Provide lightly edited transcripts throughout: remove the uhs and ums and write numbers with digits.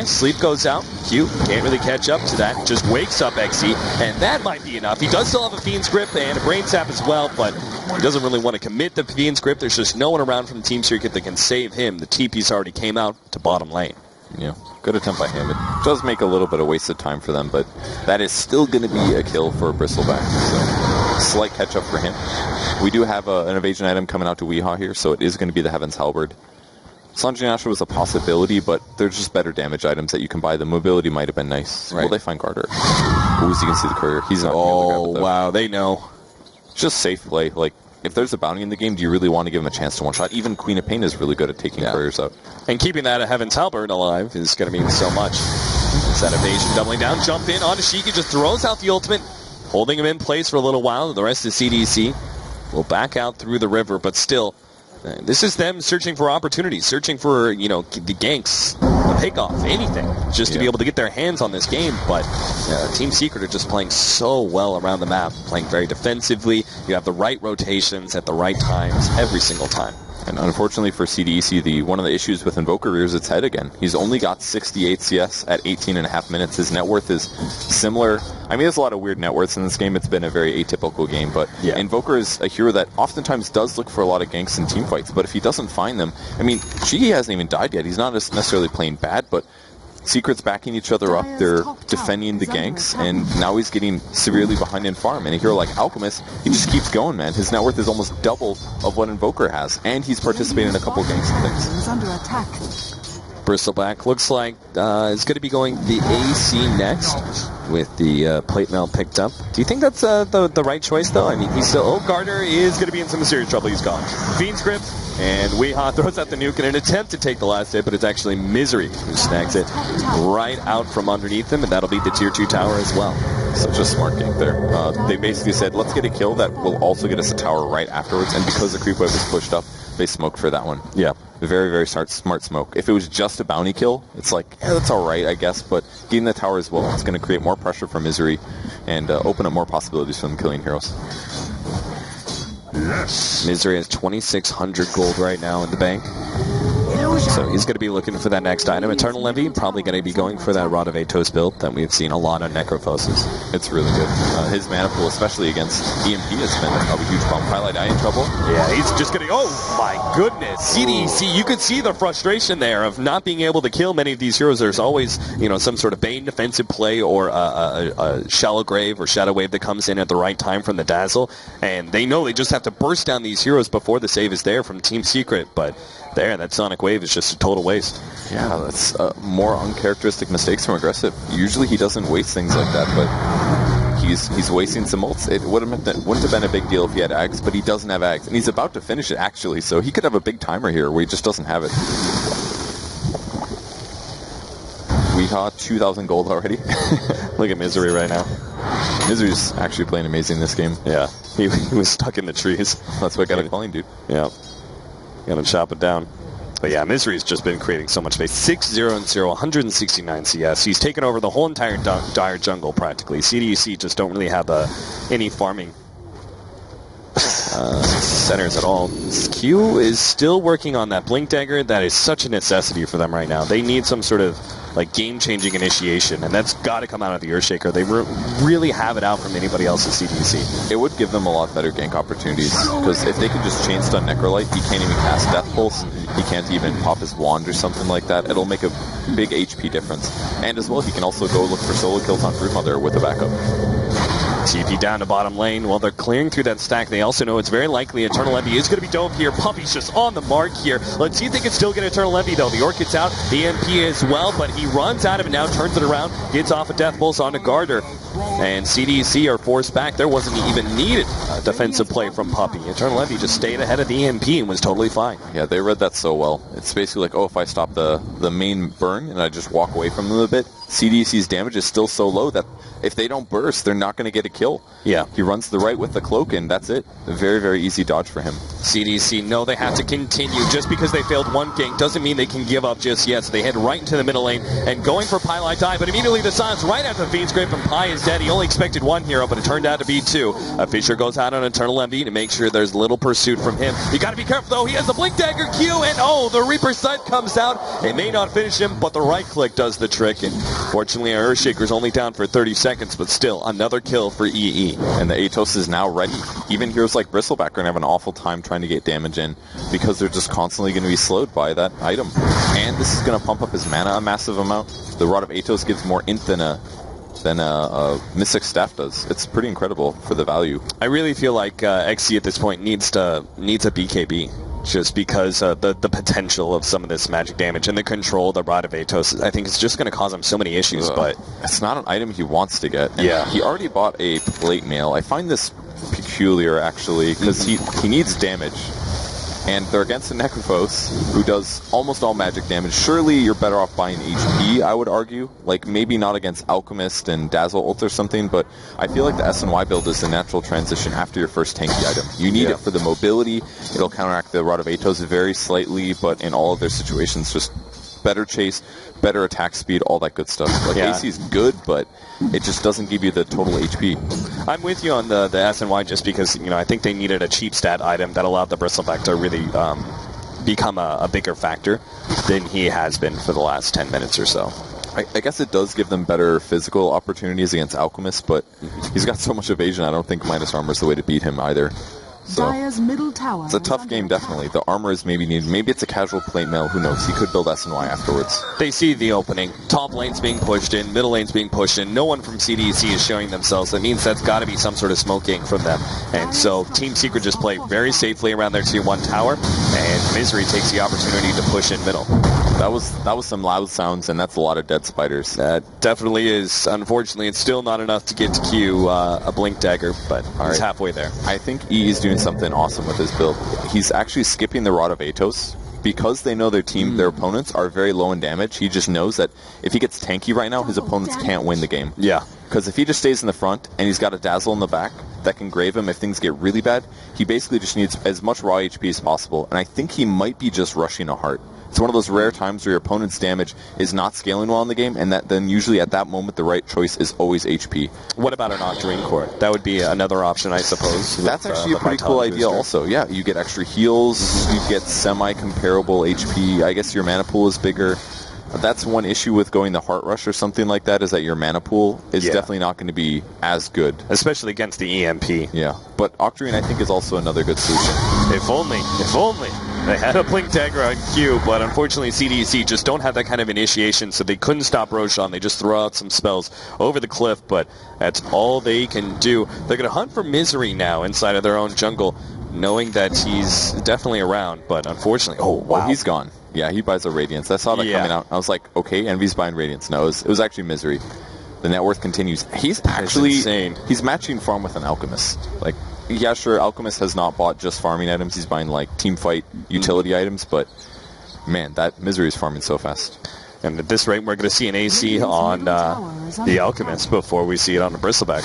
Sleep goes out. Q can't really catch up to that. Just wakes up XE, and that might be enough. He does still have a Fiend's Grip and a Brain Sap as well, but he doesn't really want to commit the Fiend's Grip. There's just no one around from Team Secret that can save him. The TP's already came out to bottom lane. Yeah, good attempt by him. It does make a little bit of wasted time for them, but that is still going to be a kill for Bristleback. So, slight catch-up for him. We do have an evasion item coming out to Weehaw here, so it is going to be the Heaven's Halberd. Slunging Asher was a possibility, but there's just better damage items that you can buy. The mobility might have been nice. Right. Will they find Garter? Ooh, so you can see the courier. He's not Oh, wow, they know. Just safe play. Like, if there's a bounty in the game, do you really want to give him a chance to one-shot? Even Queen of Pain is really good at taking couriers out. And keeping that Heaven's Halberd alive is going to mean so much. It's that evasion doubling down, jump in onto Sheikah, just throws out the ultimate, holding him in place for a little while. The rest of CDC will back out through the river, but still, this is them searching for opportunities, searching for, the ganks, the pickoff, anything, just to be able to get their hands on this game. But Team Secret are just playing so well around the map, playing very defensively. You have the right rotations at the right times every single time. And unfortunately for CDEC, one of the issues with Invoker rears its head again. He's only got 68 CS at 18.5 minutes. His net worth is similar. I mean, there's a lot of weird net worths in this game. It's been a very atypical game, but Invoker is a hero that oftentimes does look for a lot of ganks and team fights, but if he doesn't find them, I mean, Shigi hasn't even died yet. He's not necessarily playing bad, but Secret's backing each other up. They're defending the ganks, and now he's getting severely behind in farm. And a hero like Alchemist, he just keeps going, man. His net worth is almost double of what Invoker has, and he's participating in a couple ganks and things. Bristleback looks like is going to be going the AC next with the plate mail picked up. Do you think that's the right choice, though? I mean, he's still... Oh, Garter is going to be in some serious trouble. He's gone. Fiend's Grip, and Weehaw throws out the nuke in an attempt to take the last hit, but it's actually Misery who snags it right out from underneath him, and that'll be the Tier 2 tower as well. Such a smart gank there. They basically said, let's get a kill that will also get us a tower right afterwards, and because the creep wave was pushed up, they smoked for that one. Yeah. Very, very smart smoke. If it was just a bounty kill, it's like, yeah, that's alright, I guess, but getting the tower as well, it's going to create more pressure for Misery and open up more possibilities for them killing heroes. Yes. Misery has 2,600 gold right now in the bank. So he's going to be looking for that next item. Eternal Envy, probably going to be going for that Rod of Atos build that we've seen a lot on Necrophoses. It's really good. His mana pool, especially against EMP, has been a huge problem. Highlight Eye in trouble. Yeah, he's just going to... Oh, my goodness. CDC, you could see the frustration there of not being able to kill many of these heroes. There's always, some sort of Bane defensive play or a Shallow Grave or Shadow Wave that comes in at the right time from the Dazzle. And they know they just have to burst down these heroes before the save is there from Team Secret. But that Sonic Wave is just a total waste. Yeah, that's more uncharacteristic mistakes from Aggressive. Usually he doesn't waste things like that, but he's wasting some ults. It wouldn't have been a big deal if he had Ags, but he doesn't have Ags. And he's about to finish it, actually, so he could have a big timer here where he just doesn't have it. Weehaw, 2,000 gold already. Look at Misery right now. Misery's actually playing amazing this game. Yeah, he was stuck in the trees. That's what got a calling, dude. Yeah. Gonna chop it down. But yeah, Misery's just been creating so much space. 6-0-0, 169 CS. He's taken over the whole entire dire jungle, practically. CDC just don't really have any farming centers at all. Q is still working on that Blink Dagger. That is such a necessity for them right now. They need some sort of game-changing initiation, and that's got to come out of the Earthshaker. They really have it out from anybody else at CDC. It would give them a lot better gank opportunities, because if they can just chain stun Necrolite, he can't even cast Death Pulse, he can't even pop his wand or something like that. It'll make a big HP difference. And as well, he can also go look for solo kills on Broodmother with a backup. TP down to bottom lane. While they're clearing through that stack, they also know it's very likely Eternal Envy is going to be dove here. Puppy's just on the mark here. Let's see if they can still get Eternal Envy, though. The Orc gets out, the EMP as well, but he runs out of it now, turns it around, gets off a Death Pulse onto Garter. And CDC are forced back. There wasn't even needed a defensive play from Puppy. Eternal Envy just stayed ahead of the EMP and was totally fine. Yeah, they read that so well. It's basically like, oh, if I stop the main burn and I just walk away from them a bit, CDC's damage is still so low that if they don't burst, they're not going to get a kill. Yeah. He runs to the right with the cloak, and that's it. A very, very easy dodge for him. CDC know they have to continue. Just because they failed one gank doesn't mean they can give up just yet. So they head right into the middle lane and going for Pylite Die, but immediately the silence right after the Fiend's Grip, and Pi is dead. He only expected one hero, but it turned out to be two. Fisher goes out on Eternal Envy to make sure there's little pursuit from him. You got to be careful, though. He has the Blink Dagger Q, and the Reaper Sight comes out. It may not finish him, but the right click does the trick. And fortunately, our Earthshaker's only down for 30 seconds, but still another kill for EE. And the Atos is now ready. Even heroes like Bristleback are going to have an awful time trying to get damage in because they're just constantly going to be slowed by that item. And this is going to pump up his mana a massive amount. The Rod of Atos gives more int than a Mystic Staff does. It's pretty incredible for the value. I really feel like XC at this point needs a BKB. Just because the potential of some of this magic damage and the control of the Rod of Atos, I think it's just going to cause him so many issues. But it's not an item he wants to get. And yeah, he already bought a plate mail. I find this peculiar, actually, because he needs damage. And they're against a Necrophos, who does almost all magic damage. Surely you're better off buying HP, I would argue. Like, maybe not against Alchemist and Dazzle Ult or something, but I feel like the SNY build is the natural transition after your first tanky item. You need it for the mobility. It'll counteract the Rod of Atos very slightly, but in all of their situations, just better chase, better attack speed, all that good stuff. Like, AC is good, but it just doesn't give you the total HP. I'm with you on the SNY just because, I think they needed a cheap stat item that allowed the Bristleback to really become a bigger factor than he has been for the last 10 minutes or so. I guess it does give them better physical opportunities against Alchemist, but he's got so much evasion, I don't think minus armor is the way to beat him either. So middle tower it's a tough game, definitely. The armor is maybe needed. Maybe it's a casual plate mail. Who knows? He could build SNY afterwards. They see the opening. Top lane's being pushed in. Middle lane's being pushed in. No one from CDC is showing themselves. That means that's got to be some sort of smoking from them. And so Team Secret just play very safely around their 2-1 tower. And Misery takes the opportunity to push in middle. That was some loud sounds, and that's a lot of dead spiders. That definitely is. Unfortunately, it's still not enough to get to Q a Blink Dagger, but he's halfway there. I think E is doing something awesome with his build. He's actually skipping the Rod of Atos because they know their opponents are very low in damage. He just knows that if he gets tanky right now, his opponents can't win the game. Yeah. Because if he just stays in the front and he's got a Dazzle in the back that can grave him if things get really bad, he basically just needs as much raw HP as possible. And I think he might be just rushing a heart. It's one of those rare times where your opponent's damage is not scaling well in the game, and that then usually at that moment the right choice is always HP. What about an Octarine Court? That would be another option, I suppose. That's actually a pretty cool idea also. Yeah, you get extra heals, you get semi-comparable HP. I guess your mana pool is bigger. That's one issue with going the Heart Rush or something like that, is that your mana pool is definitely not going to be as good. Especially against the EMP. Yeah, but Octarine I think is also another good solution. If only. They had a Blink Dagger on Q, but unfortunately CDC just don't have that kind of initiation, so they couldn't stop Roshan. They just throw out some spells over the cliff, but that's all they can do. They're going to hunt for Misery now inside of their own jungle, knowing that he's definitely around, but unfortunately... Oh, wow. He's gone. Yeah, he buys a Radiance. I saw that coming out. I was like, okay, Envy's buying Radiance. No, it was actually Misery. The net worth continues. He's actually... insane. He's matching farm with an Alchemist. Like, yeah, sure, Alchemist has not bought just farming items. He's buying, like, team fight utility items, but, man, that Misery is farming so fast. And at this rate, we're going to see an AC on the Alchemist before we see it on the Bristleback.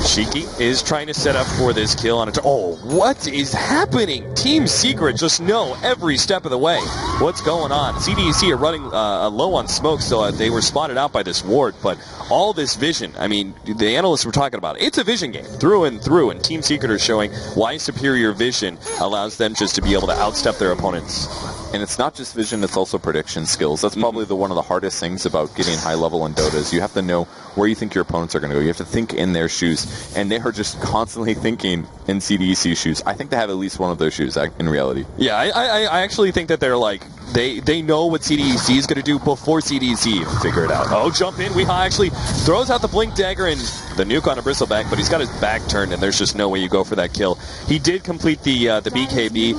Shiki is trying to set up for this kill on a... Oh, what is happening? Team Secret just know every step of the way what's going on. CDC are running low on smoke, so they were spotted out by this ward, but all this vision, I mean, the analysts were talking about it. It's a vision game through and through, and Team Secret are showing why superior vision allows them just to be able to outstep their opponents. And it's not just vision, it's also prediction skills. That's probably one of the hardest things about getting high level in Dota is you have to know where you think your opponents are going to go. You have to think in their shoes. And they are just constantly thinking in CDEC shoes. I think they have at least one of those shoes in reality. Yeah, I actually think that they're like, they know what CDEC is going to do before CDEC even figure it out. Oh, jump in. Weehaw actually throws out the Blink Dagger and the nuke on a Bristleback, but he's got his back turned, and there's just no way you go for that kill. He did complete the BKB.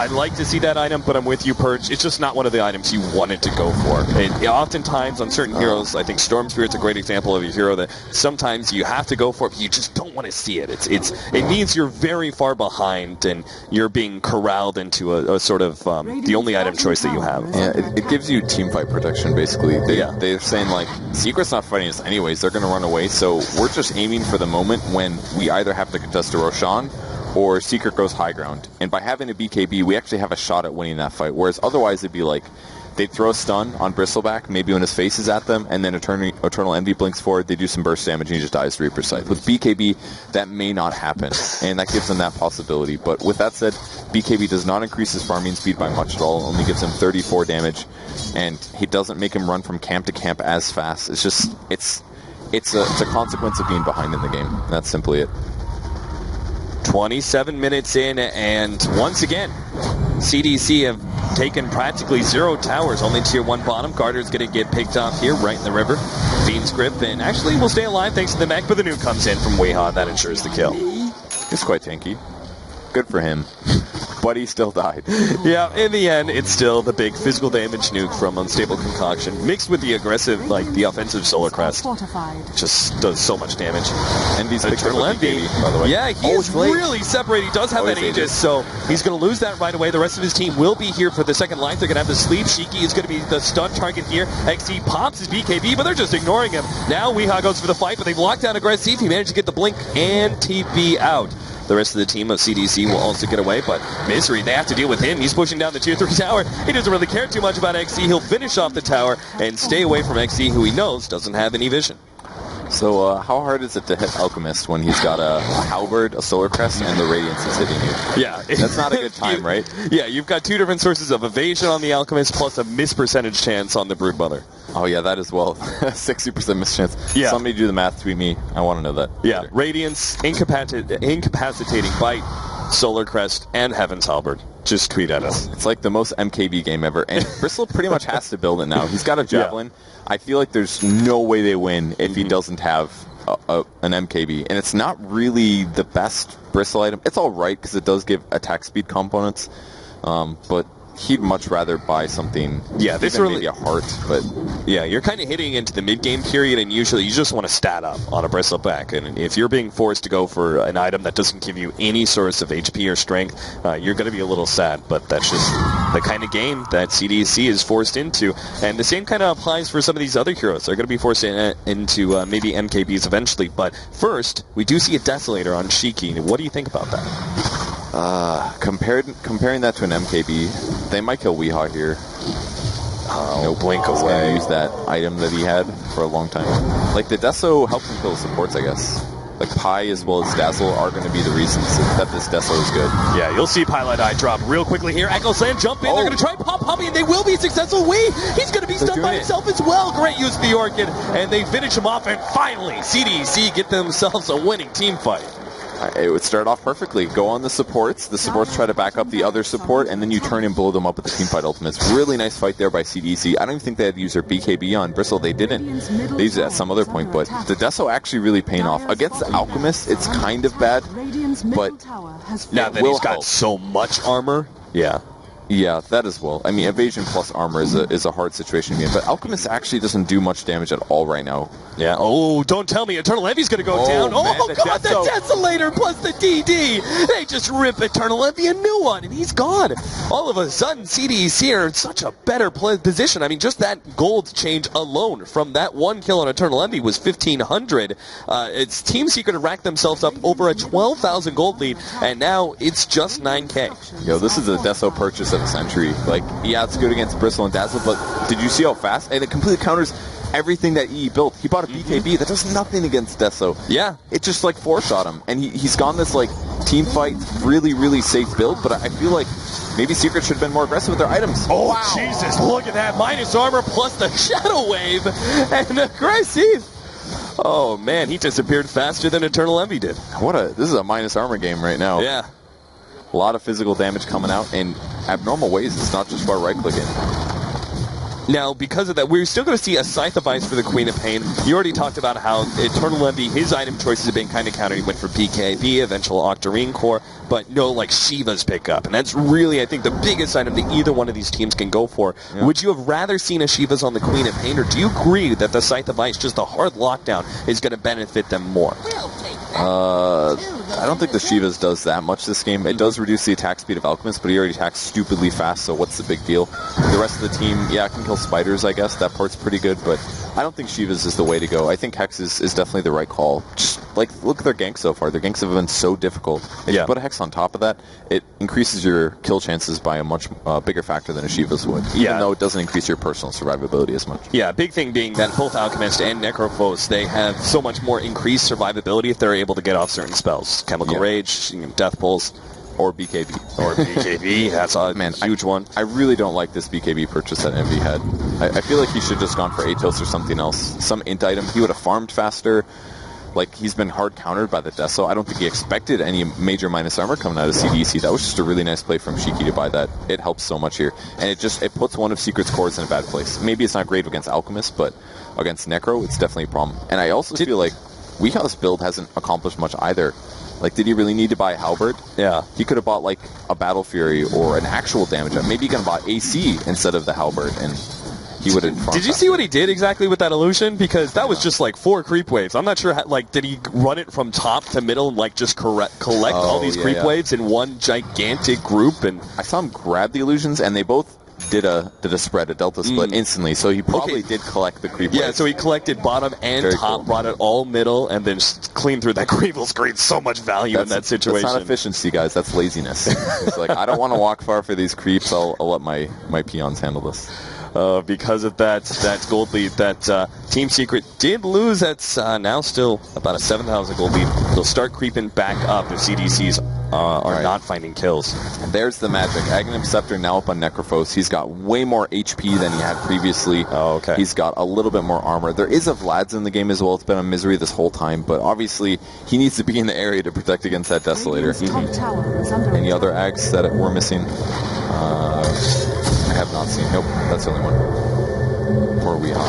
I'd like to see that item, but I'm with you, Purge. It's just not one of the items you wanted to go for. Oftentimes on certain heroes, I think Storm Spirit's a great example of a hero that sometimes you have to go for it, but you just don't want to see it. It means you're very far behind, and you're being corralled into a sort of the only item choice that you have. Yeah, it gives you team fight protection, basically. They're saying, like, Secret's not fighting us anyways. They're going to run away, so we're just aiming for the moment when we either have to contest a Roshan or Secret goes high ground. And by having a BKB, we actually have a shot at winning that fight, whereas otherwise it'd be like, They'd throw a stun on Bristleback, maybe when his face is at them, and then Eternal Envy blinks forward, they do some burst damage, and he just dies to Reaper Scythe. With BKB, that may not happen, and that gives them that possibility. But with that said, BKB does not increase his farming speed by much at all, only gives him 34 damage, and he doesn't make him run from camp to camp as fast. It's just, it's a consequence of being behind in the game. That's simply it. 27 minutes in, and once again, CDC have taken practically 0 towers, only tier 1 bottom. Garter's going to get picked off here, right in the river. Fiend's Grip, and actually will stay alive thanks to the mech, but the nuke comes in from Weehaw. That ensures the kill. He's quite tanky. Good for him. But he still died. Yeah, in the end, it's still the big physical damage nuke from Unstable Concoction, mixed with the aggressive, the offensive Solar Crest. Just does so much damage. Envy's Eternal Envy, by the way. Yeah, he is really separated. He does have that Aegis, so he's going to lose that right away. The rest of his team will be here for the second life. They're going to have the sleep. Shiki is going to be the stun target here. XC pops his BKB, but they're just ignoring him. Now Weehaw goes for the fight, but they've locked down Aggressive. He managed to get the blink and TP out. The rest of the team of CDC will also get away, but Misery, they have to deal with him. He's pushing down the tier 3 tower. He doesn't really care too much about XC. He'll finish off the tower and stay away from XC, who he knows doesn't have any vision. So how hard is it to hit Alchemist when he's got a Halberd, a Solar Crest, and the Radiance is hitting you? Yeah. That's not a good time, right? Yeah, you've got 2 different sources of evasion on the Alchemist, plus a miss percentage chance on the Broodmother. Oh, yeah, that as well. 60% miss chance. Yeah. Somebody do the math, tweet me. I want to know that. Yeah, Radiance, incapacitating Bite, Solar Crest, and Heaven's Halberd. Just tweet at us. It's like the most MKB game ever. And Bristle pretty much has to build it now. He's got a Javelin. Yeah. I feel like there's no way they win if he doesn't have an MKB. And it's not really the best Bristle item. It's all right because it does give attack speed components. But he'd much rather buy something. Yeah, this really maybe a heart, but yeah, you're kind of hitting into the mid-game period, and usually you just want to stat up on a Bristleback. And if you're being forced to go for an item that doesn't give you any source of HP or strength, you're going to be a little sad. But that's just the kind of game that CDC is forced into, and the same kind of applies for some of these other heroes. They're going to be forced into maybe MKBs eventually. But first, we do see a Desolator on Shiki. What do you think about that? Comparing that to an MKB, they might kill Weehaw here. No blink away. Use that item that he had for a long time. Like, the Deso helps him kill supports, I guess. Like, Pi as well as Dazzle are going to be the reasons that this Deso is good. Yeah, you'll see Pilot Eye drop real quickly here. Echo Slam jump in. They're going to try Pop Puppy, and they will be successful. He's going to be stunned by himself as well. Great use of the Orchid, and they finish him off, and finally, CDC get themselves a winning team fight. It would start off perfectly. Go on the supports. The supports try to back up the other support, and then you turn and blow them up with the teamfight ultimates. Really nice fight there by CDC. I don't even think they had to use their BKB on Bristle. They didn't. They used it at some other point, but the Deso actually really paying off. Against the Alchemist, it's kind of bad, but now that he's got so much armor, yeah, that as well. I mean, evasion plus armor is a hard situation to be in, but Alchemist actually doesn't do much damage at all right now. Yeah. Oh, don't tell me Eternal Envy's going to go down. Man, God, the Desolator plus the DD. They just rip Eternal Envy a new one, and he's gone. All of a sudden, CDC are in such a better position. I mean, just that gold change alone from that one kill on Eternal Envy was 1,500. It's Team Secret to rack themselves up over a 12,000 gold lead, and now it's just 9K. Yo, this is a Deso purchase of the century. Like, yeah, it's good against Bristle and Dazzle, but did you see how fast? And it completely counters everything that EE built. He bought a BKB that does nothing against Deso. Yeah. It just, like, four-shot him. And he's gone this, like, team fight, really, really safe build, but I feel like maybe Secret should have been more aggressive with their items. Oh, wow. Jesus, look at that. Minus armor plus the Shadow Wave and aggressive. Oh, man, he disappeared faster than Eternal Envy did. This is a minus armor game right now. Yeah. A lot of physical damage coming out in abnormal ways. It's not just about right-clicking. Now, because of that, we're still going to see a Scythe of Ice for the Queen of Pain. You already talked about how Eternal Envy, his item choices have been kind of countered. He went for BKB, eventual Octarine Core, but no, like, Shiva's pick up. And that's really, I think, the biggest item that either one of these teams can go for. Yeah. Would you have rather seen a Shiva's on the Queen of Pain, or do you agree that the Scythe of Ice, just a hard lockdown, is going to benefit them more? I don't think the Shiva's does that much this game. It does reduce the attack speed of Alchemist, but he already attacks stupidly fast, so what's the big deal? The rest of the team, yeah, can kill spiders, I guess. That part's pretty good, but I don't think Shivas is the way to go. I think Hex is definitely the right call. Just like look at their ganks so far. Their ganks have been so difficult. If you put a Hex on top of that, it increases your kill chances by a much bigger factor than a Shivas would. Even though it doesn't increase your personal survivability as much. Yeah, big thing being that both Alchemist and Necrophos, they have so much more increased survivability if they're able to get off certain spells. Chemical Rage, Death Pulse. Or BKB. Or BKB, that's a huge one. I really don't like this BKB purchase that Envy had. I feel like he should have just gone for Atos or something else. Some int item. He would have farmed faster. Like, he's been hard countered by the Deso. I don't think he expected any major minus armor coming out of CDC. That was just a really nice play from Shiki to buy that. It helps so much here. And it puts one of Secret's cores in a bad place. Maybe it's not great against Alchemist, but against Necro, it's definitely a problem. And I also feel like Weehaw's build hasn't accomplished much either. Like, did he really need to buy a Halberd? Yeah. He could have bought, like, a Battle Fury or an actual damage up. Maybe he could have bought AC instead of the Halberd, and he would have... Did you see what he did exactly with that illusion? Because that was just, like, 4 creep waves. I'm not sure, how, like, did he run it from top to middle and, like, just collect all these creep waves in one gigantic group? And I saw him grab the illusions, and they both did a spread, a delta split instantly, so he probably did collect the creep waves. Yeah, so he collected bottom and top, brought it all middle, and then just cleaned through that creep. Will create so much value in that situation. That's not efficiency, guys. That's laziness. It's like, I don't want to walk far for these creeps. I'll let my peons handle this. Because of that gold lead that Team Secret did lose. That's now still about a 7,000 gold lead. They'll start creeping back up if CDCs are not finding kills. And there's the magic. Aghanim Scepter now up on Necrophos. He's got way more HP than he had previously. Oh, okay. He's got a little bit more armor. There is a Vlad's in the game as well. It's been a misery this whole time, but obviously he needs to be in the area to protect against that Desolator. Any other Ags that we're missing? I have not seen. Nope, that's the only one. Poor Weehaw.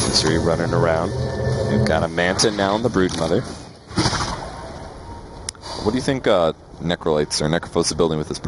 Misery running around. We've got a Manta now in the Broodmother. What do you think Necrolites or Necrophos is building with this